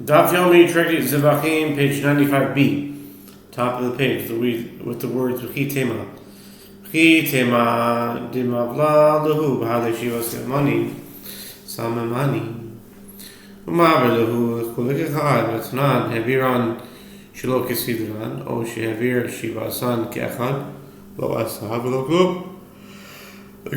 Daf Yomi, Zevachim, page 95b, top of the page, with the words V'chi tema dimavla lehu b'hadei shivas yamani samemani u'maver lehu kulik echad v'tnan heviran shelo kesidran o shehevir shivasan ke'echad lo asa v'lo klum. The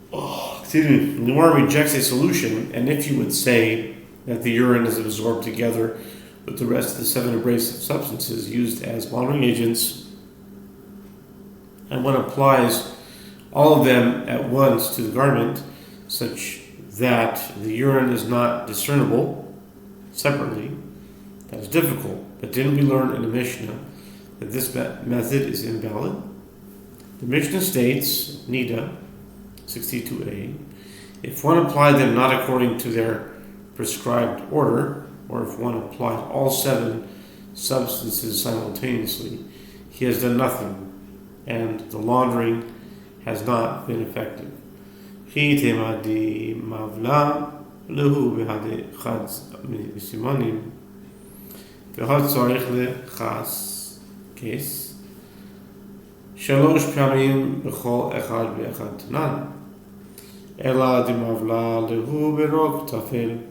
Gemara rejects a solution, and if you would say that the urine is absorbed together with the rest of the 7 abrasive substances used as laundering agents, and one applies all of them at once to the garment, such that the urine is not discernible separately, that is difficult. But didn't we learn in the Mishnah that this method is invalid? The Mishnah states, Nida 62a, if one applied them not according to their prescribed order, or if one applied all 7 substances simultaneously, he has done nothing, and the laundering has not been effective. Case Shalosh Pamim B'chol Echad V'Echad Tanan Ela Dimavla Lehu Berok Tafel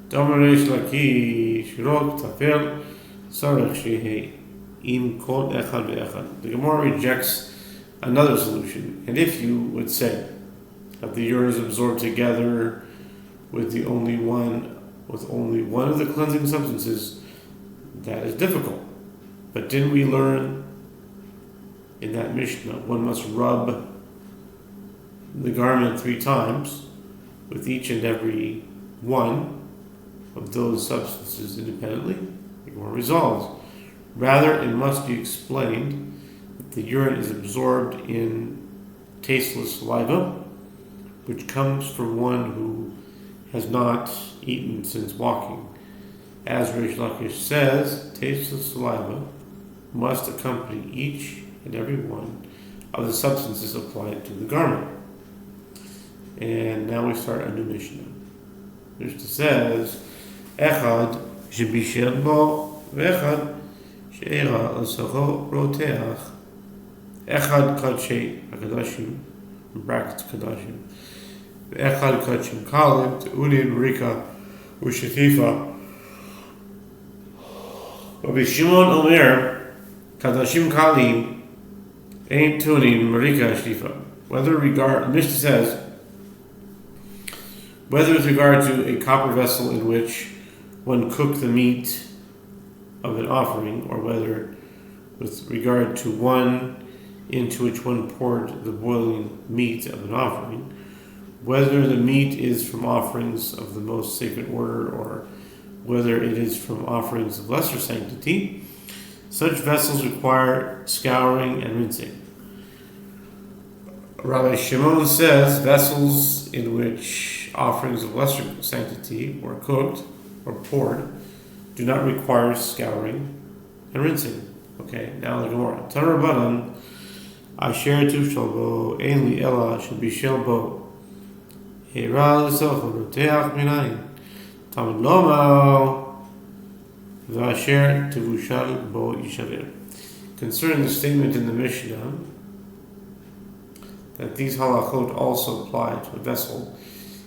Domarish Lakish Rok Tafel Sarech Shehe Im Kol Echad V'Echad. The Gemara rejects another solution, and if you would say that the urine is absorbed together with only one of the cleansing substances, that is difficult. But didn't we learn in that Mishnah one must rub the garment 3 times with each and every one of those substances independently? The Gemara resolves. Rather, it must be explained that the urine is absorbed in tasteless saliva, which comes from one who has not eaten since walking. As Rish Lakish says, tasteless saliva must accompany each and every one of the substances applied to the garment. And now we start a new Mishnah. Mishnah says, Echad shebishel bo ve'echad she'era l'sacho roteach Echad kadshei HaKadashim, in brackets Kadashim, Echad kadshim kalim te'unin rika u'shetifa. Rabbi Shimon Omer Kadashim Kalim Ain't Tuning Marika Shtifa. Mishnah says, whether with regard to a copper vessel in which one cooked the meat of an offering, or whether with regard to one into which one poured the boiling meat of an offering, whether the meat is from offerings of the most sacred order, or whether it is from offerings of lesser sanctity, such vessels require scouring and rinsing. Rabbi Shimon says vessels in which offerings of lesser sanctity were cooked or poured do not require scouring and rinsing. Okay, now the Gemara. Tanrabanan Asher Tuvshal Bo Ein Li Ela Shebishel Bo Eira L'Socho Roteach Minayin Talmud Lomar V'asher Tevushal Bo Yishavir. Concerning the statement in the Mishnah that these halachot also apply to a vessel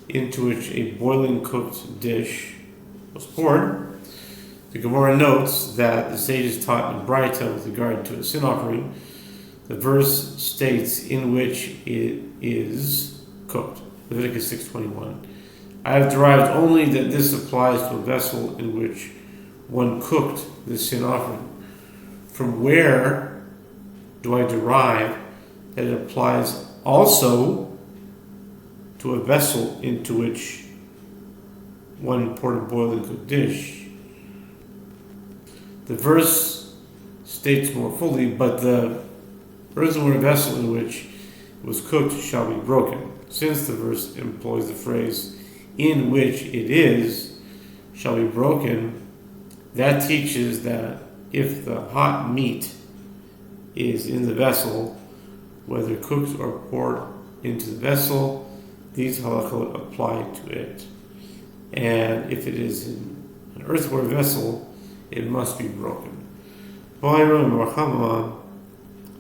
into which a boiling cooked dish was poured, the Gemara notes that the sages taught in Braita with regard to a sin offering, the verse states in which it is cooked. Leviticus 6:21. I have derived only that this applies to a vessel in which one cooked the sin offering. From where do I derive that it applies also to a vessel into which one poured a boiling cooked dish? The verse states more fully, but the earthenware vessel in which it was cooked shall be broken. Since the verse employs the phrase in which it is shall be broken, that teaches that if the hot meat is in the vessel, whether cooked or poured into the vessel, these halachot apply to it. and if it is in an earthenware vessel, it must be broken. Boiron Warchama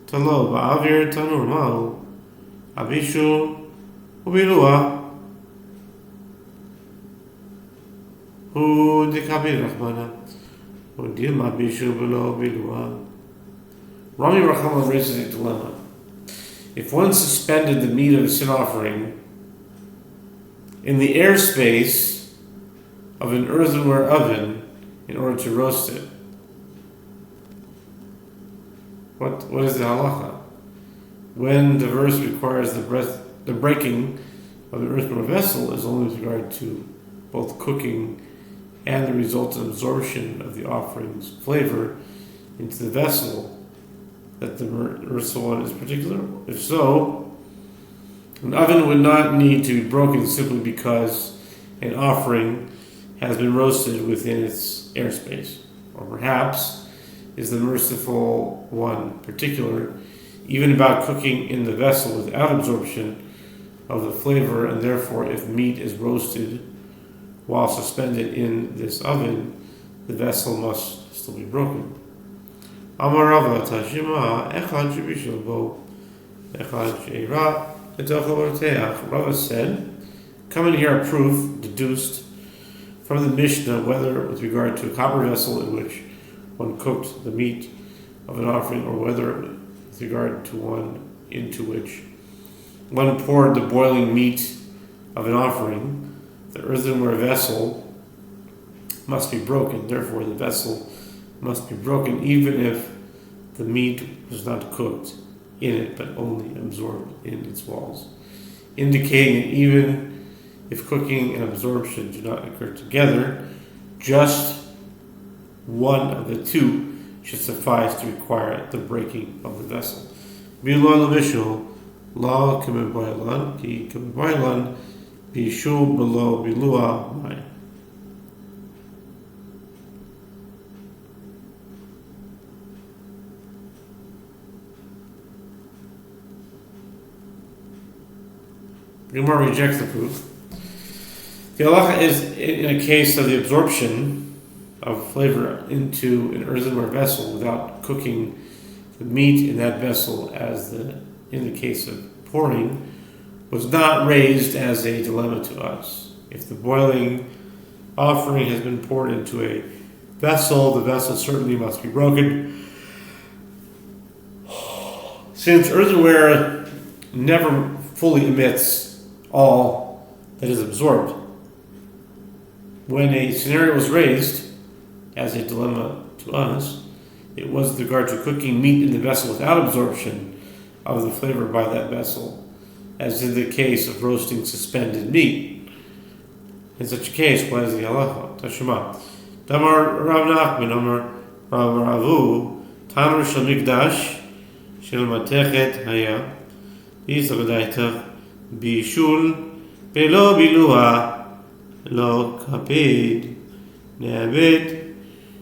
Talo Ba'avir Tanur Ma'u Abishu Ubirua Hu Dikabir Rahmana Udilma Bishu Below Bilua. Rami Rahama raises a dilemma. If one suspended the meat of a sin offering in the airspace of an earthenware oven in order to roast it, what is the halacha? When the verse requires the breaking of the earthenware vessel is only with regard to both cooking and the resultant absorption of the offering's flavor into the vessel, that the earthenware one is particular? If so, an oven would not need to be broken simply because an offering has been roasted within its airspace. Or perhaps is the merciful one particular even about cooking in the vessel without absorption of the flavor, and therefore if meat is roasted while suspended in this oven, the vessel must still be broken. Amar Rava Tashima Echad Shebishul Bo Echad Sheira Rava said, come and hear a proof deduced from the Mishnah whether with regard to a copper vessel in which one cooked the meat of an offering, or whether with regard to one into which one poured the boiling meat of an offering, the earthenware vessel must be broken. Therefore, the vessel must be broken even if the meat was not cooked in it but only absorbed in its walls, indicating that even if cooking and absorption do not occur together, just one of the two should suffice to require the breaking of the vessel. Bilon Levishul La Kemebailan Ki Kemebailan Bishul Below Bilua Mai. Gemara rejects the proof. The halacha is in a case of the absorption of flavor into an earthenware vessel without cooking the meat in that vessel, as in the case of pouring, was not raised as a dilemma to us. If the boiling offering has been poured into a vessel, the vessel certainly must be broken. Since earthenware never fully emits all that is absorbed, when a scenario was raised as a dilemma to us, it was with regard to cooking meat in the vessel without absorption of the flavor by that vessel, as in the case of roasting suspended meat. In such a case, what is the halacha? Tashema. Damar Rav Nachman, Amar Rav Ravu, Tanur Shel Mikdash, Shel Matechet Haya, Yisavadaitach, Bishul, Belo Bilua, Lo Kapid, Neabed,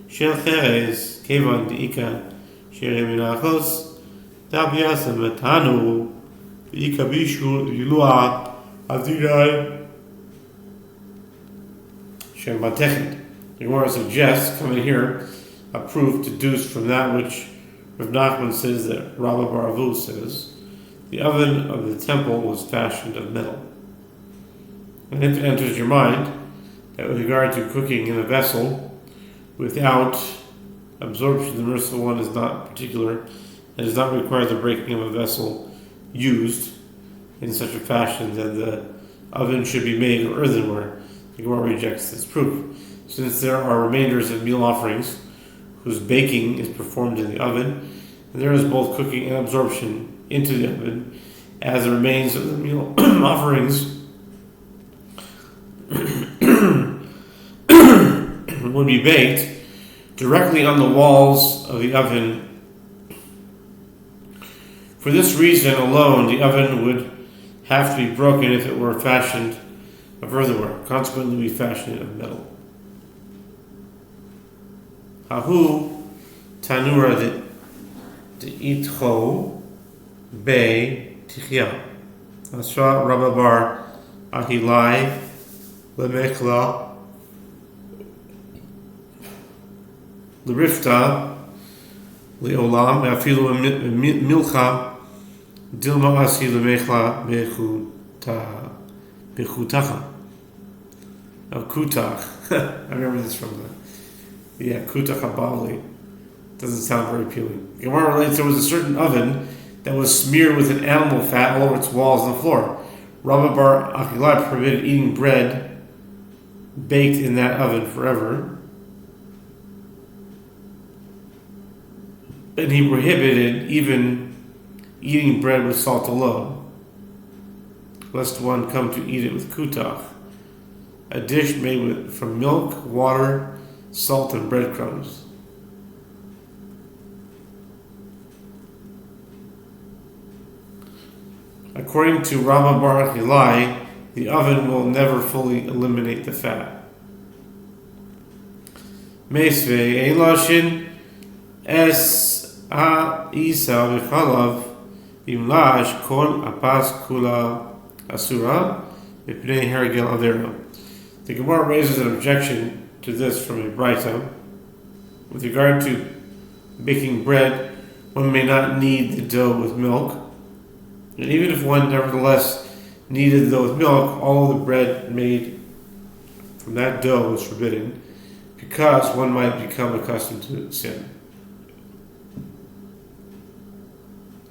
Shel Cheres, Kevan Deika, Shere Minachos, Tabiasa Matanu, Ika Bishul, Bilua, Adinai, Shem Matechet. The Gemara suggests, coming here, a proof deduced from that which Rav Nachman says that Rabbi Baravu says. The oven of the temple was fashioned of metal. And if it enters your mind that with regard to cooking in a vessel without absorption, the merciful one is not particular and does not require the breaking of a vessel used in such a fashion that the oven should be made of earthenware, the Gemara rejects this proof. Since there are remainders of meal offerings whose baking is performed in the oven, and there is both cooking and absorption into the oven, as the remains of the meal offerings would be baked directly on the walls of the oven. For this reason alone, the oven would have to be broken if it were fashioned of earthenware. Consequently, we fashion it of metal. Hahu tanura de itcho be tichya. Asra Rababar Ahilai Lemekla l'rifta, le'olam, ve'afilu milcha, dilma asi l'mechla bechutacha. Kutach. I remember this from the Kutach Habali. Doesn't sound very appealing. Gemara relates there was a certain oven that was smeared with an animal fat all over its walls and the floor. Rabba bar Achilai permitted eating bread baked in that oven forever. And he prohibited even eating bread with salt alone, lest one come to eat it with kutach, a dish made from milk, water, salt, and breadcrumbs. According to Rabba bar Achilai, the oven will never fully eliminate the fat. Meisvei ein lashin es ha isa v'chalav imlash kol apas kula asura v'pnei hergel avera. The Gemara raises an objection to this from a Braita. With regard to baking bread, one may not knead the dough with milk. And even if one nevertheless kneaded the dough with milk, all of the bread made from that dough is forbidden, because one might become accustomed to sin.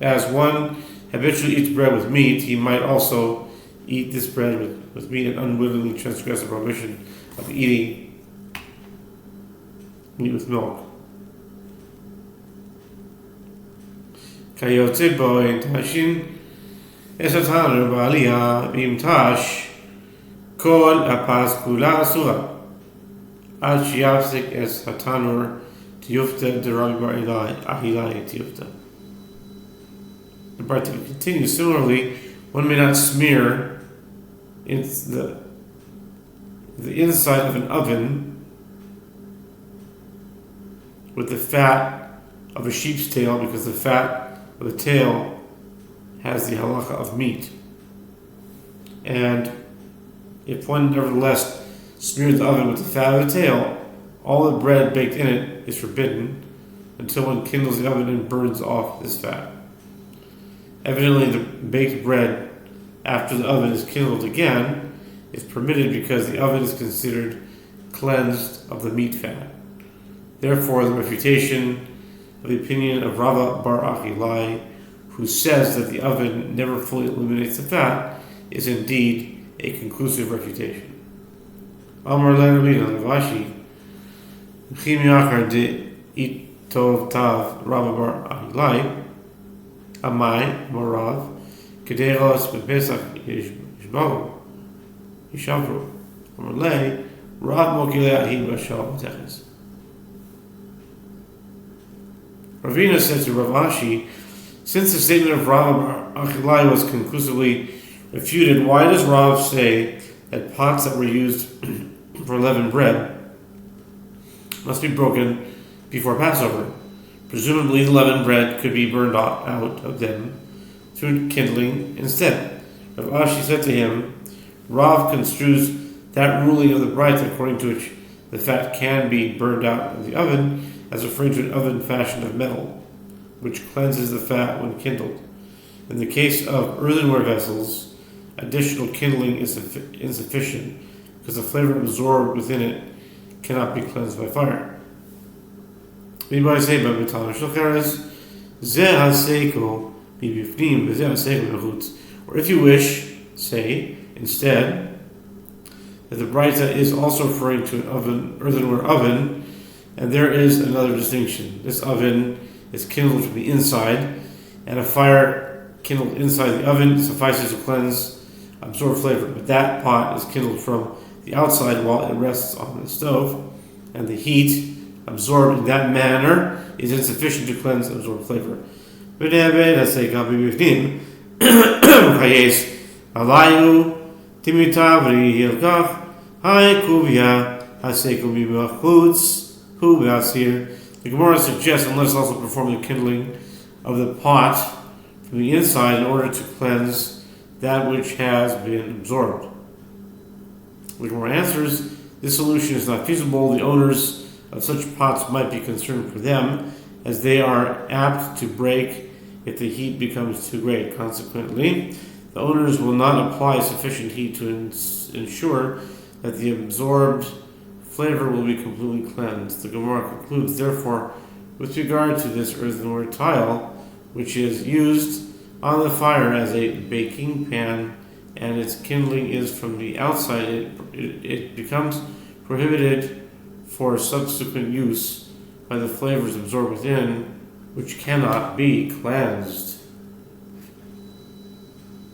As one habitually eats bread with meat, he might also eat this bread with meat and unwittingly transgress the prohibition of eating meat with milk. Kayotze bo ein tashin esatanu ba'aliyah im tash kol apas kula asura ad sheyafsik es hatanur tiyufta derab bar ahilai tiyufta. The Braita continues. Similarly, one may not smear the inside of an oven with the fat of a sheep's tail, because the fat of the tail has the halacha of meat. And if one nevertheless smears the oven with the fat of the tail, all the bread baked in it is forbidden until one kindles the oven and burns off this fat. Evidently, the baked bread after the oven is kindled again is permitted because the oven is considered cleansed of the meat fat. Therefore, the refutation of the opinion of Rabba bar Achilai, who says that the oven never fully eliminates the fat, is indeed a conclusive refutation. Amar le'Rabina Levashi, Chim Yachar de Itov Tav Rabba bar Achilai, Amai Morav, Kederos Bepesach Yishbahu, Yishavru, Amar le Rav Mokilei Ahi Bashal B'Teches. Ravina said to Rav Ashi, since the statement of Rav Achilai was conclusively refuted, why does Rav say that pots that were used for leavened bread must be broken before Passover? Presumably, the leavened bread could be burned out of them through kindling instead. Rav Ashi said to him, Rav construes that ruling of the Braita according to which the fat can be burned out of the oven as referring to an oven fashioned of metal, which cleanses the fat when kindled. In the case of earthenware vessels, additional kindling is insufficient because the flavor absorbed within it cannot be cleansed by fire. Or if you wish, say instead that the Braita is also referring to an earthenware oven, and there is another distinction. This oven is kindled from the inside, and a fire kindled inside the oven suffices to absorb flavor. But that pot is kindled from the outside while it rests on the stove, and the heat absorbed in that manner is insufficient to cleanse and absorb flavor. The Gemara suggests, and let us also perform the kindling of the pot from the inside in order to cleanse that which has been absorbed. The Gemara answers, this solution is not feasible. The owners of such pots might be concerned for them, as they are apt to break if the heat becomes too great. Consequently, the owners will not apply sufficient heat to ensure that the absorbed flavor will be completely cleansed. The Gemara concludes, therefore, with regard to this earthenware tile, which is used on the fire as a baking pan, and its kindling is from the outside, it becomes prohibited for subsequent use by the flavors absorbed within, which cannot be cleansed.